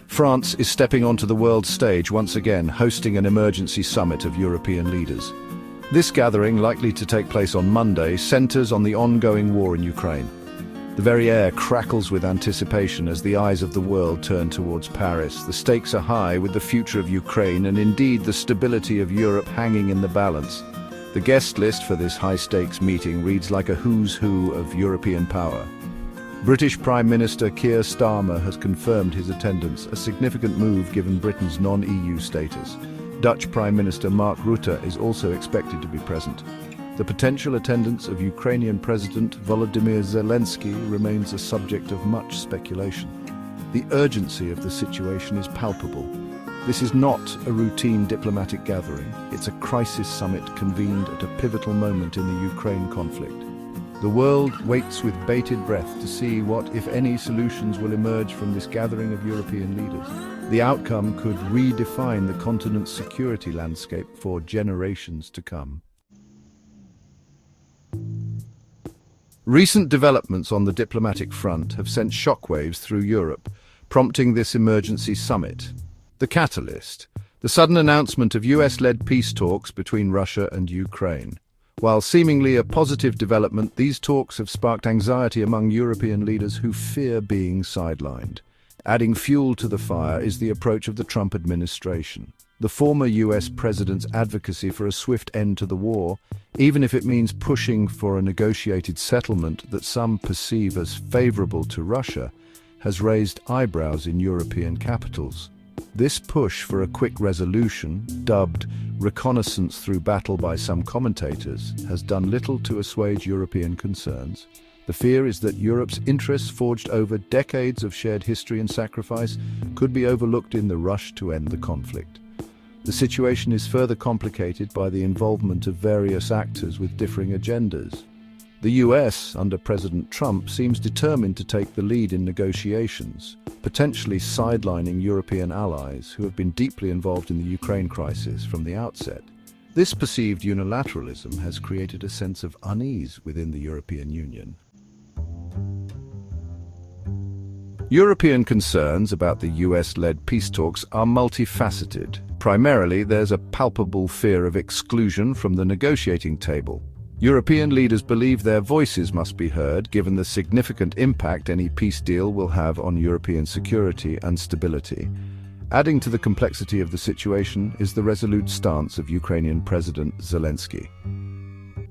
France is stepping onto the world stage once again, hosting an emergency summit of European leaders. This gathering, likely to take place on Monday, centers on the ongoing war in Ukraine. The very air crackles with anticipation as the eyes of the world turn towards Paris. The stakes are high, with the future of Ukraine and indeed the stability of Europe hanging in the balance. The guest list for this high-stakes meeting reads like a who's who of European power. British Prime Minister Keir Starmer has confirmed his attendance, a significant move given Britain's non-EU status. Dutch Prime Minister Mark Rutte is also expected to be present. The potential attendance of Ukrainian President Volodymyr Zelensky remains a subject of much speculation. The urgency of the situation is palpable. This is not a routine diplomatic gathering. It's a crisis summit convened at a pivotal moment in the Ukraine conflict. The world waits with bated breath to see what, if any, solutions will emerge from this gathering of European leaders. The outcome could redefine the continent's security landscape for generations to come. Recent developments on the diplomatic front have sent shockwaves through Europe, prompting this emergency summit. The catalyst: the sudden announcement of US-led peace talks between Russia and Ukraine. While seemingly a positive development, these talks have sparked anxiety among European leaders who fear being sidelined. Adding fuel to the fire is the approach of the Trump administration. The former US president's advocacy for a swift end to the war, even if it means pushing for a negotiated settlement that some perceive as favorable to Russia, has raised eyebrows in European capitals. This push for a quick resolution, dubbed reconnaissance through battle by some commentators, has done little to assuage European concerns. The fear is that Europe's interests, forged over decades of shared history and sacrifice, could be overlooked in the rush to end the conflict. The situation is further complicated by the involvement of various actors with differing agendas. The US, under President Trump, seems determined to take the lead in negotiations, potentially sidelining European allies who have been deeply involved in the Ukraine crisis from the outset. This perceived unilateralism has created a sense of unease within the European Union. European concerns about the US-led peace talks are multifaceted. Primarily, there's a palpable fear of exclusion from the negotiating table. European leaders believe their voices must be heard, given the significant impact any peace deal will have on European security and stability. Adding to the complexity of the situation is the resolute stance of Ukrainian President Zelensky.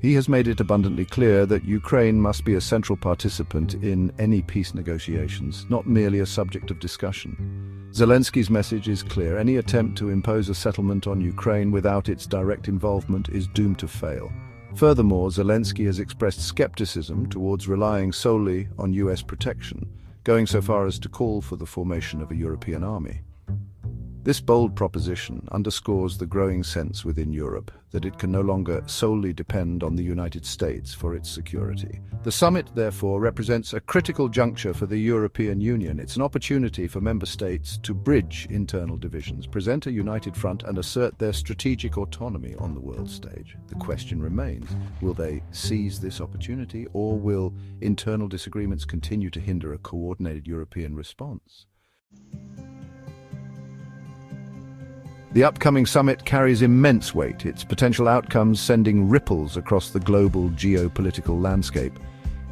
He has made it abundantly clear that Ukraine must be a central participant in any peace negotiations, not merely a subject of discussion. Zelensky's message is clear: any attempt to impose a settlement on Ukraine without its direct involvement is doomed to fail. Furthermore, Zelensky has expressed skepticism towards relying solely on US protection, going so far as to call for the formation of a European army. This bold proposition underscores the growing sense within Europe that it can no longer solely depend on the United States for its security. The summit, therefore, represents a critical juncture for the European Union. It's an opportunity for member states to bridge internal divisions, present a united front, and assert their strategic autonomy on the world stage. The question remains: will they seize this opportunity, or will internal disagreements continue to hinder a coordinated European response? The upcoming summit carries immense weight, its potential outcomes sending ripples across the global geopolitical landscape.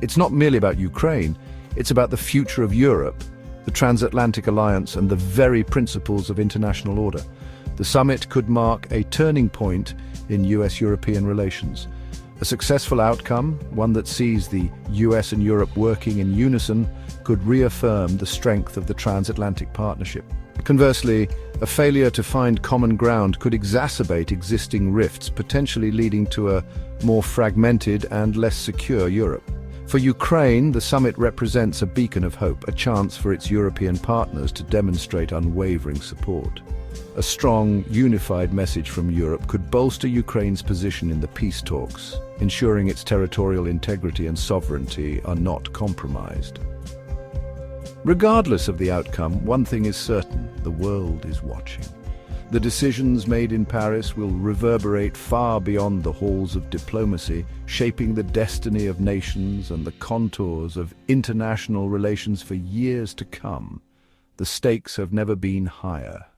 It's not merely about Ukraine, it's about the future of Europe, the transatlantic alliance, and the very principles of international order. The summit could mark a turning point in US-European relations. A successful outcome, one that sees the US and Europe working in unison, could reaffirm the strength of the transatlantic partnership. Conversely, a failure to find common ground could exacerbate existing rifts, potentially leading to a more fragmented and less secure Europe. For Ukraine, the summit represents a beacon of hope, a chance for its European partners to demonstrate unwavering support. A strong, unified message from Europe could bolster Ukraine's position in the peace talks, ensuring its territorial integrity and sovereignty are not compromised. Regardless of the outcome, one thing is certain: the world is watching. The decisions made in Paris will reverberate far beyond the halls of diplomacy, shaping the destiny of nations and the contours of international relations for years to come. The stakes have never been higher.